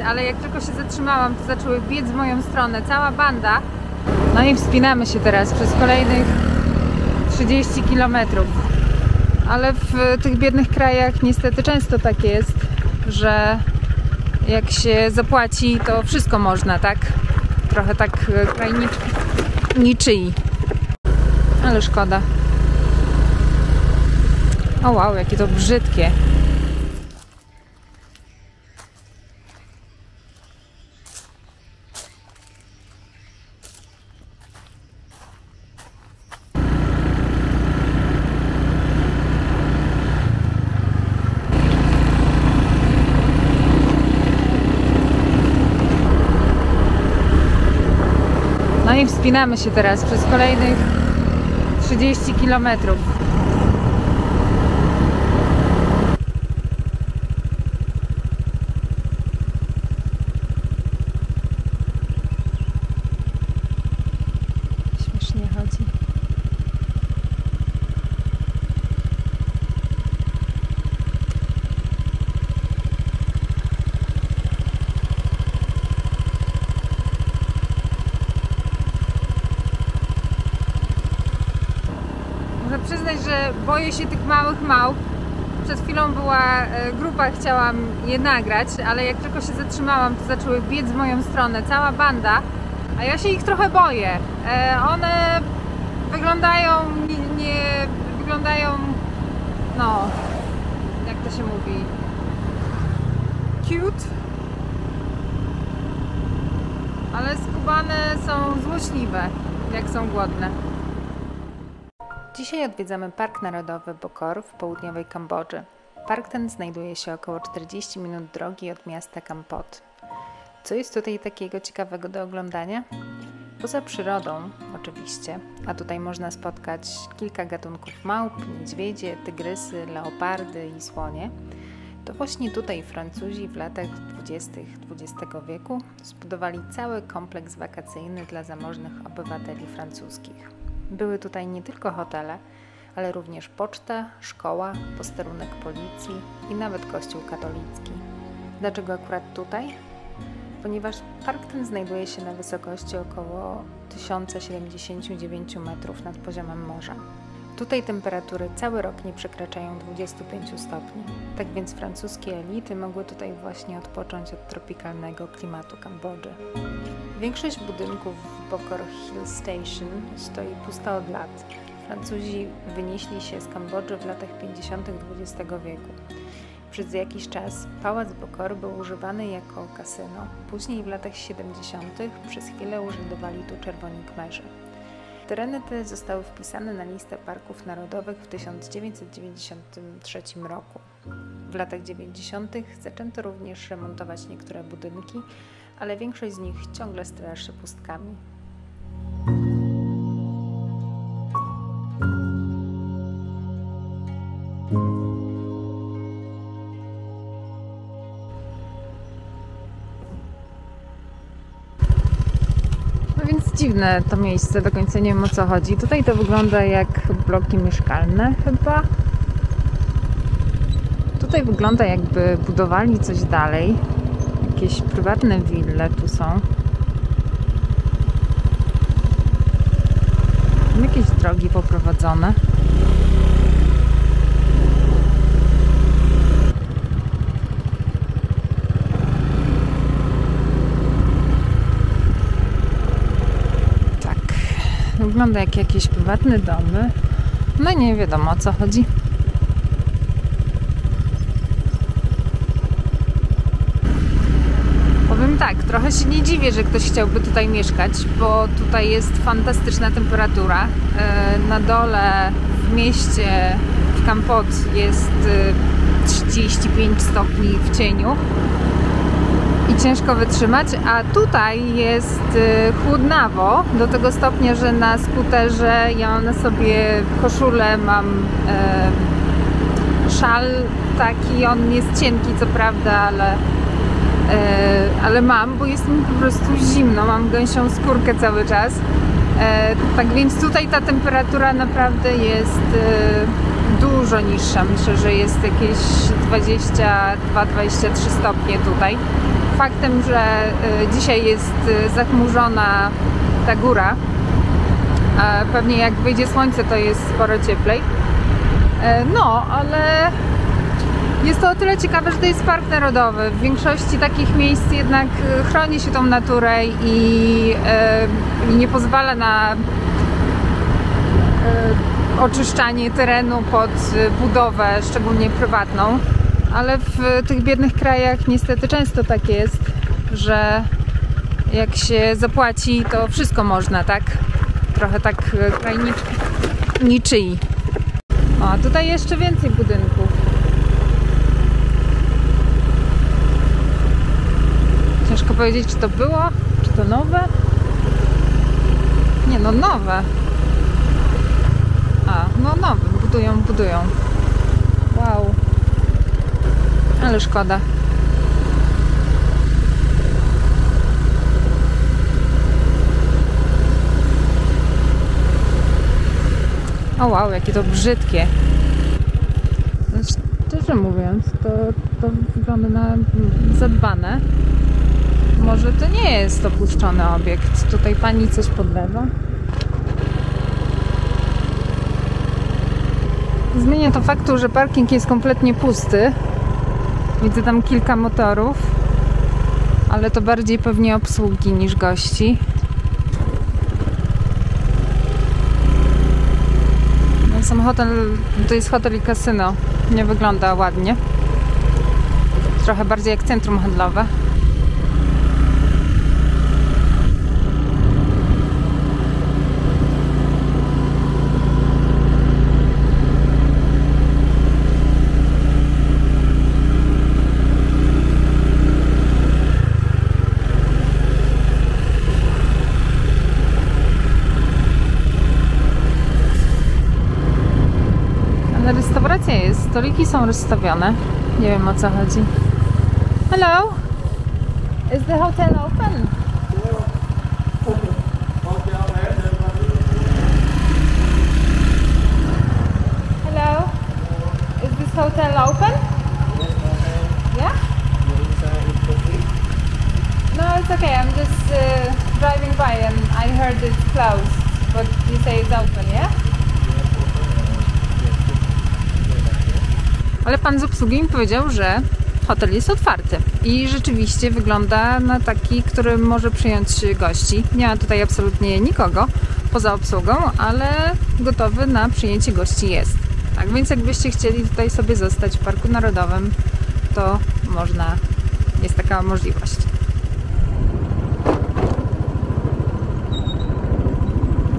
ale jak tylko się zatrzymałam, to zaczęły biec w moją stronę, cała banda. No i wspinamy się teraz przez kolejnych 30 km. Ale w tych biednych krajach niestety często tak jest, że jak się zapłaci, to wszystko można, tak? Trochę tak kraj niczyi. Ale szkoda. O wow, jakie to brzydkie. No i wspinamy się teraz przez kolejnych 30 km. Śmiesznie chodzi. Muszę przyznać, że boję się tych małych małp. Przed chwilą była grupa, chciałam je nagrać, ale jak tylko się zatrzymałam, to zaczęły biec w moją stronę, cała banda, a ja się ich trochę boję. One wyglądają, wyglądają, no, jak to się mówi, cute, ale skubane są złośliwe, jak są głodne. Dzisiaj odwiedzamy Park Narodowy Bokor w południowej Kambodży. Park ten znajduje się około 40 minut drogi od miasta Kampot. Co jest tutaj takiego ciekawego do oglądania? Poza przyrodą oczywiście, a tutaj można spotkać kilka gatunków małp, niedźwiedzie, tygrysy, leopardy i słonie, to właśnie tutaj Francuzi w latach 20. XX wieku zbudowali cały kompleks wakacyjny dla zamożnych obywateli francuskich. Były tutaj nie tylko hotele, ale również poczta, szkoła, posterunek policji i nawet kościół katolicki. Dlaczego akurat tutaj? Ponieważ park ten znajduje się na wysokości około 1079 metrów nad poziomem morza. Tutaj temperatury cały rok nie przekraczają 25 stopni. Tak więc francuskie elity mogły tutaj właśnie odpocząć od tropikalnego klimatu Kambodży. Większość budynków w Bokor Hill Station stoi pusta od lat. Francuzi wynieśli się z Kambodży w latach 50. XX wieku. Przez jakiś czas pałac Bokor był używany jako kasyno. Później w latach 70. przez chwilę urzędowali tu czerwoni khmerzy. Tereny te zostały wpisane na listę parków narodowych w 1993 roku. W latach 90. zaczęto również remontować niektóre budynki, ale większość z nich ciągle straszy pustkami. No więc dziwne to miejsce, do końca nie wiem o co chodzi. Tutaj to wygląda jak bloki mieszkalne chyba. Tutaj wygląda jakby budowali coś dalej. Jakieś prywatne wille tu są. Jakieś drogi poprowadzone. Tak. Wygląda jak jakieś prywatne domy. No nie wiadomo o co chodzi. Powiem tak, trochę się nie dziwię, że ktoś chciałby tutaj mieszkać, bo tutaj jest fantastyczna temperatura. Na dole w mieście, w Kampot jest 35 stopni w cieniu i ciężko wytrzymać, a tutaj jest chłodnawo, do tego stopnia, że na skuterze ja mam na sobie koszulę, mam szal taki, on jest cienki co prawda, ale mam, bo jest mi po prostu zimno, mam gęsią skórkę cały czas. Tak więc tutaj ta temperatura naprawdę jest dużo niższa. Myślę, że jest jakieś 22-23 stopnie tutaj. faktem, że dzisiaj jest zachmurzona ta góra. Pewnie jak wyjdzie słońce, to jest sporo cieplej. No, ale jest to o tyle ciekawe, że to jest park narodowy. W większości takich miejsc jednak chroni się tą naturę i nie pozwala na oczyszczanie terenu pod budowę, szczególnie prywatną. Ale w tych biednych krajach niestety często tak jest, że jak się zapłaci, to wszystko można, tak? Trochę tak kraj niczyi. O, tutaj jeszcze więcej budynków. Ciężko powiedzieć, czy to było, czy to nowe. Nie, no nowe. A, no nowe, budują. Wow. Ale szkoda. O wow, jakie to brzydkie. Szczerze mówiąc, to wygląda na zadbane. Może to nie jest opuszczony obiekt. Tutaj pani coś podlewa. Zmienia to faktu, że parking jest kompletnie pusty. Widzę tam kilka motorów, ale to bardziej pewnie obsługi niż gości. No, sam hotel, to jest hotel i kasyno. Nie wygląda ładnie. Trochę bardziej jak centrum handlowe. Restauracja jest, stoliki są rozstawione. Nie wiem, o co chodzi. Hello? Is the hotel open? Hello? Is this hotel open? Yeah? No, it's okay. I'm just driving by and I heard it's closed. But you say it's open, yeah? Ale pan z obsługi mi powiedział, że hotel jest otwarty i rzeczywiście wygląda na taki, który może przyjąć gości. Nie ma tutaj absolutnie nikogo poza obsługą, ale gotowy na przyjęcie gości jest. Tak więc jakbyście chcieli tutaj sobie zostać w Parku Narodowym, to można, jest taka możliwość.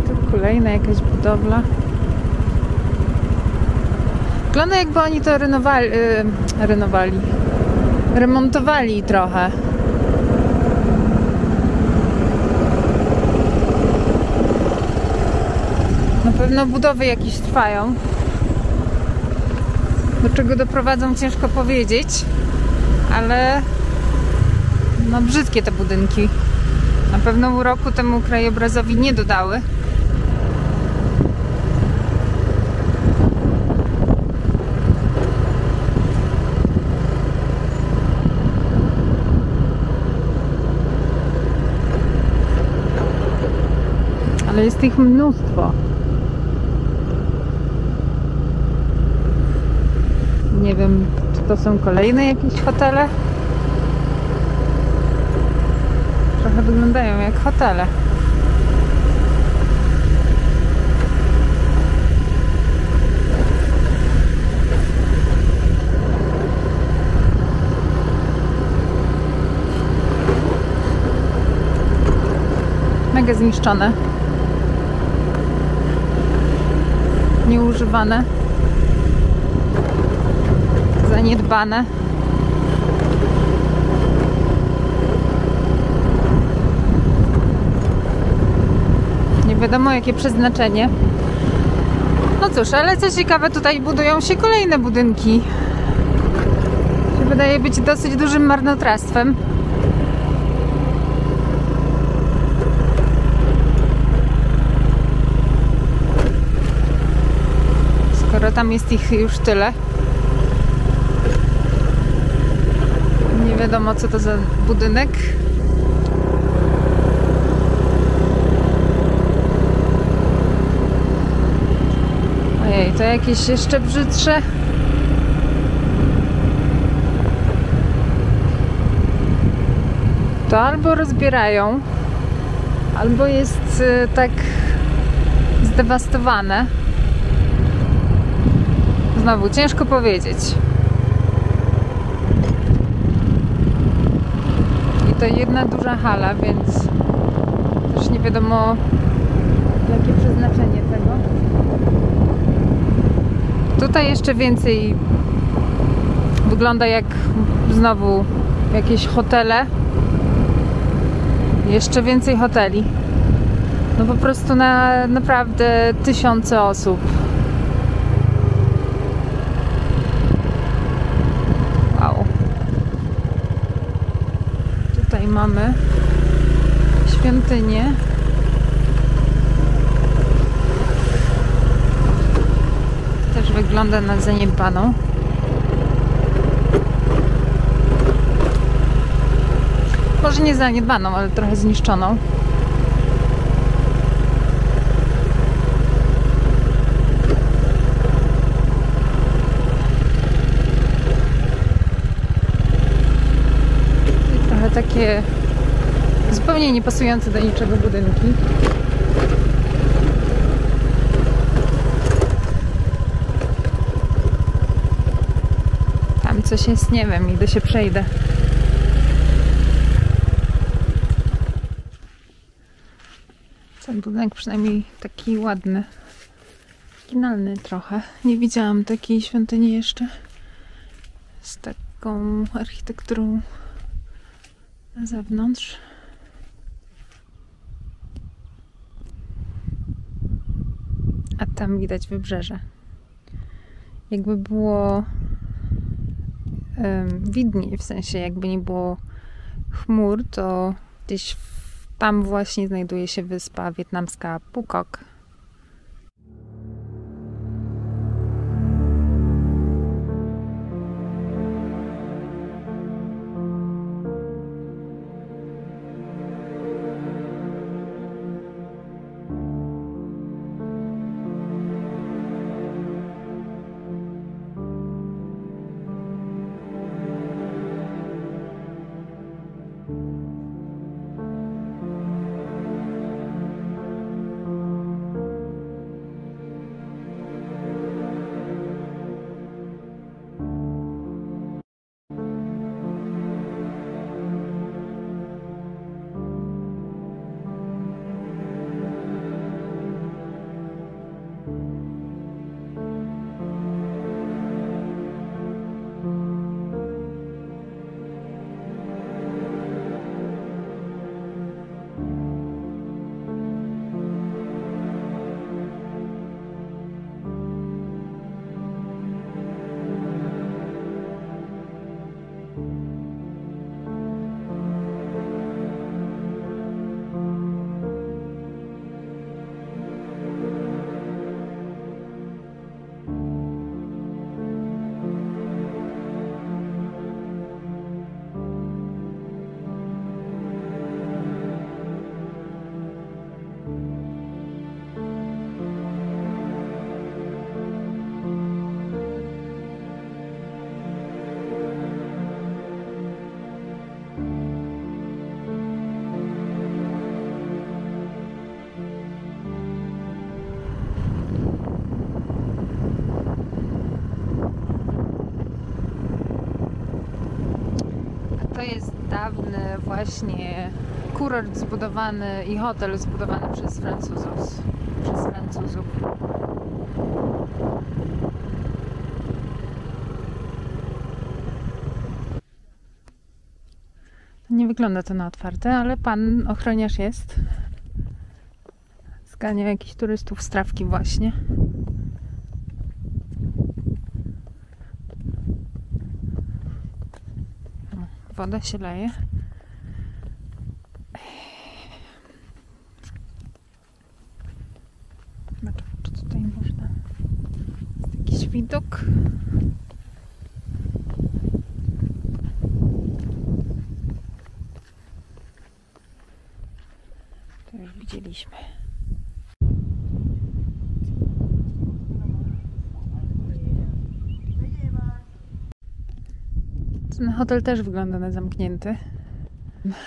Tu kolejna jakaś budowla. Wygląda, jakby oni to remontowali trochę. Na pewno budowy jakieś trwają. Do czego doprowadzą, ciężko powiedzieć, ale no brzydkie te budynki. Na pewno uroku temu krajobrazowi nie dodały. Ale jest ich mnóstwo. Nie wiem, czy to są kolejne jakieś hotele? Trochę wyglądają jak hotele. Mega zniszczone. Nieużywane. Zaniedbane. Nie wiadomo jakie przeznaczenie. No cóż, ale co ciekawe, tutaj budują się kolejne budynki. Się wydaje być dosyć dużym marnotrawstwem. Skoro tam jest ich już tyle. Nie wiadomo co to za budynek. Ojej, to jakieś jeszcze brzydsze. To albo rozbierają, albo jest tak zdewastowane. Znowu ciężko powiedzieć. I to jedna duża hala, więc też nie wiadomo jakie przeznaczenie tego. Tutaj jeszcze więcej wygląda jak znowu jakieś hotele. Jeszcze więcej hoteli. No po prostu naprawdę tysiące osób. Wow. Tutaj mamy świątynię. Też wygląda na zaniedbaną. Może nie zaniedbaną, ale trochę zniszczoną. I trochę takie zupełnie niepasujące do niczego budynki. Tam coś jest, nie wiem, idę się przejdę. Ten budynek przynajmniej taki ładny, oryginalny trochę. Nie widziałam takiej świątyni jeszcze z taką architekturą na zewnątrz. A tam widać wybrzeże. Jakby było widniej, w sensie jakby nie było chmur, to gdzieś tam właśnie znajduje się wyspa wietnamska Phuoc. To jest dawny właśnie kurort zbudowany i hotel zbudowany przez Francuzów. Nie wygląda to na otwarte, ale pan ochroniarz jest. Zgania jakichś turystów z trawki właśnie. Woda się leje. Zobaczę, czy tutaj można. Jest jakiś widok. To już widzieliśmy. Ten hotel też wygląda na zamknięty.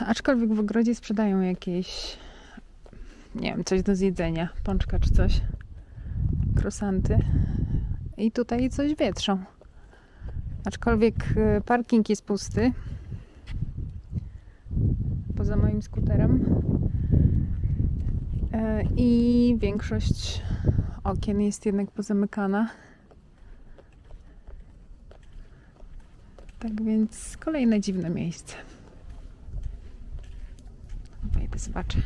Aczkolwiek w ogrodzie sprzedają jakieś, nie wiem, coś do zjedzenia. Pączka czy coś. Krosanty. I tutaj coś wietrzą. Aczkolwiek parking jest pusty. Poza moim skuterem. I większość okien jest jednak pozamykana. Tak więc kolejne dziwne miejsce. Wejdę, zobaczę.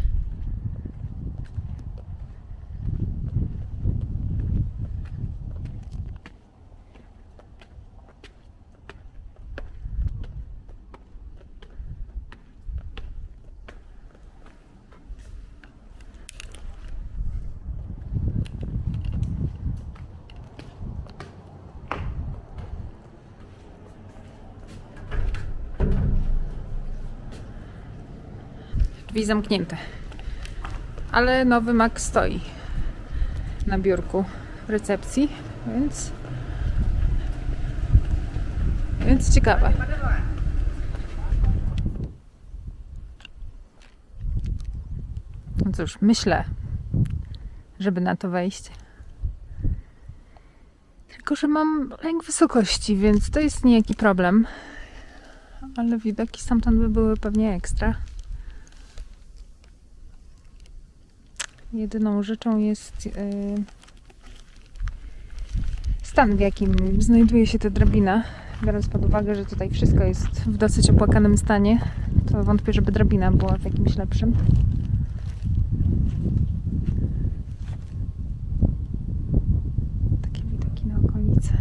Drzwi zamknięte. Ale nowy Mac stoi na biurku w recepcji, więc ciekawe. No cóż, myślę, żeby na to wejść. Tylko że mam lęk wysokości, więc to jest niejaki problem. Ale widoki stamtąd by były pewnie ekstra. Jedyną rzeczą jest stan, w jakim znajduje się ta drabina. Biorąc pod uwagę, że tutaj wszystko jest w dosyć opłakanym stanie, to wątpię, żeby drabina była w jakimś lepszym. Takie widoki na okolice.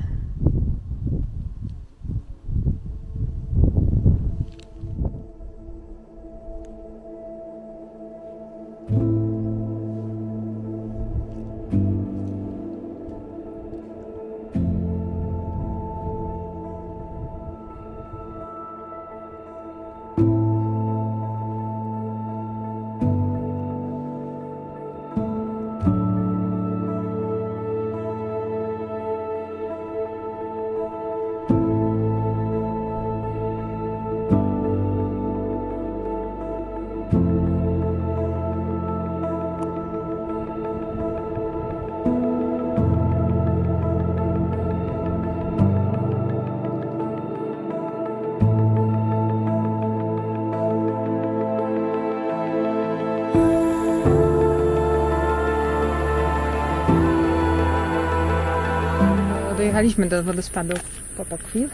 Dojechaliśmy do wodospadu Popokwil.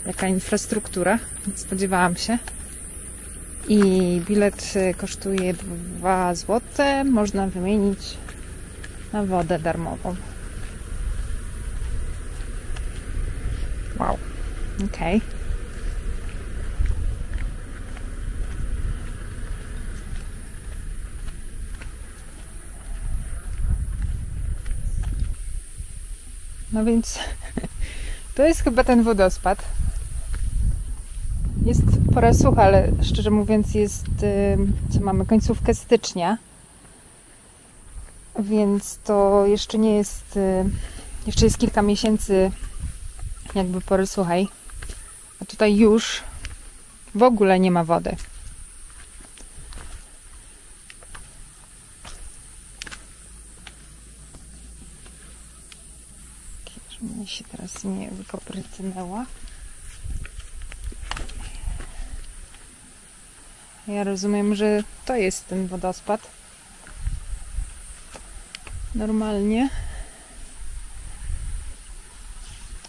Jaka infrastruktura, spodziewałam się. I bilet kosztuje 2 zł. Można wymienić na wodę darmową. Wow, okej. No więc to jest chyba ten wodospad. Jest pora sucha, ale szczerze mówiąc jest, co mamy, końcówkę stycznia. Więc to jeszcze nie jest, jeszcze jest kilka miesięcy jakby pory suchej. A tutaj już w ogóle nie ma wody. Żeby mnie się teraz nie wykoprytnęła. Ja rozumiem, że to jest ten wodospad. Normalnie.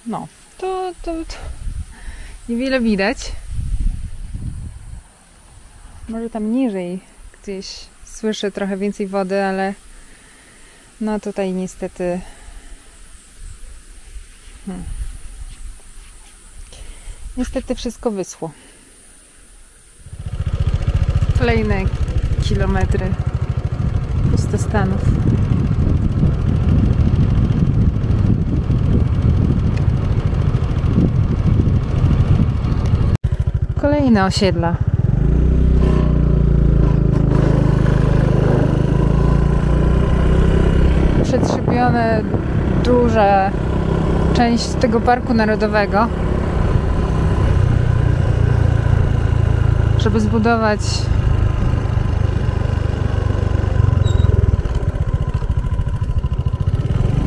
No, to niewiele widać. Może tam niżej gdzieś słyszę trochę więcej wody, ale no tutaj niestety niestety wszystko wyschło. Kolejne kilometry pustostanów. Kolejne osiedla. zbudowano duża część tego parku narodowego, żeby zbudować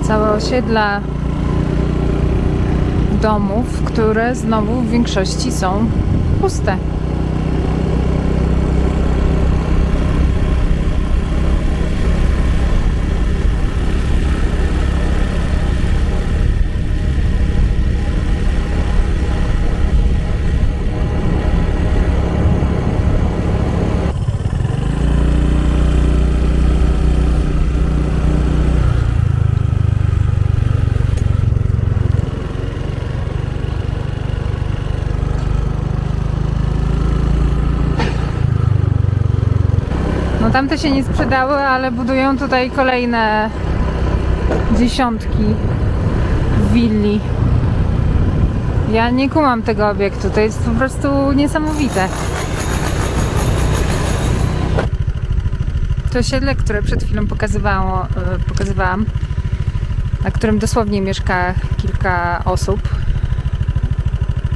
całe osiedla domów, które znowu w większości są puste. No tamte się nie sprzedały, ale budują tutaj kolejne dziesiątki willi. Ja nie kumam tego obiektu, to jest po prostu niesamowite. To osiedle, które przed chwilą pokazywałam, na którym dosłownie mieszka kilka osób.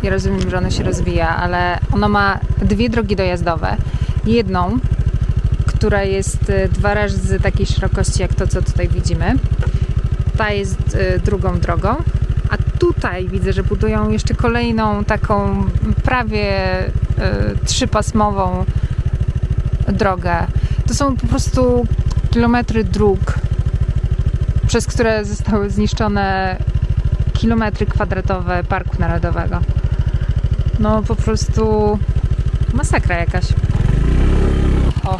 Ja rozumiem, że ono się rozwija, ale ono ma dwie drogi dojazdowe. Jedną, która jest 2 razy takiej szerokości jak to, co tutaj widzimy. Ta jest drugą drogą, a tutaj widzę, że budują jeszcze kolejną taką prawie 3-pasmową drogę. To są po prostu kilometry dróg, przez które zostały zniszczone kilometry kwadratowe Parku Narodowego. No po prostu masakra jakaś. O,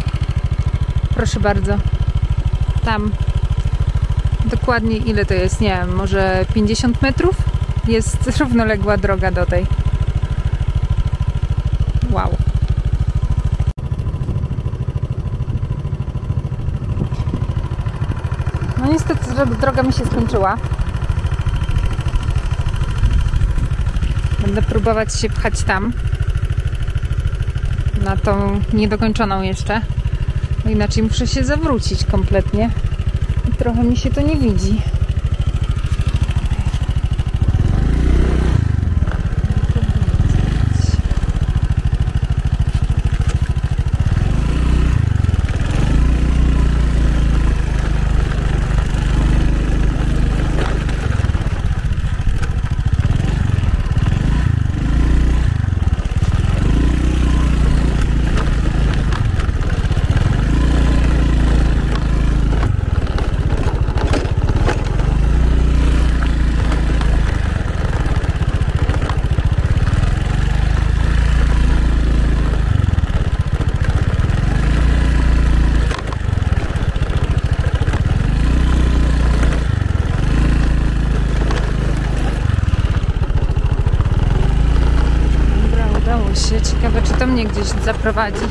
proszę bardzo. Tam dokładnie ile to jest? Nie wiem, może 50 metrów? Jest równoległa droga do tej. Wow. No niestety droga mi się skończyła. Będę próbować się pchać tam. Na tą niedokończoną jeszcze. Bo inaczej muszę się zawrócić kompletnie. I trochę mi się to nie widzi. Ciekawe, czy to mnie gdzieś zaprowadzi.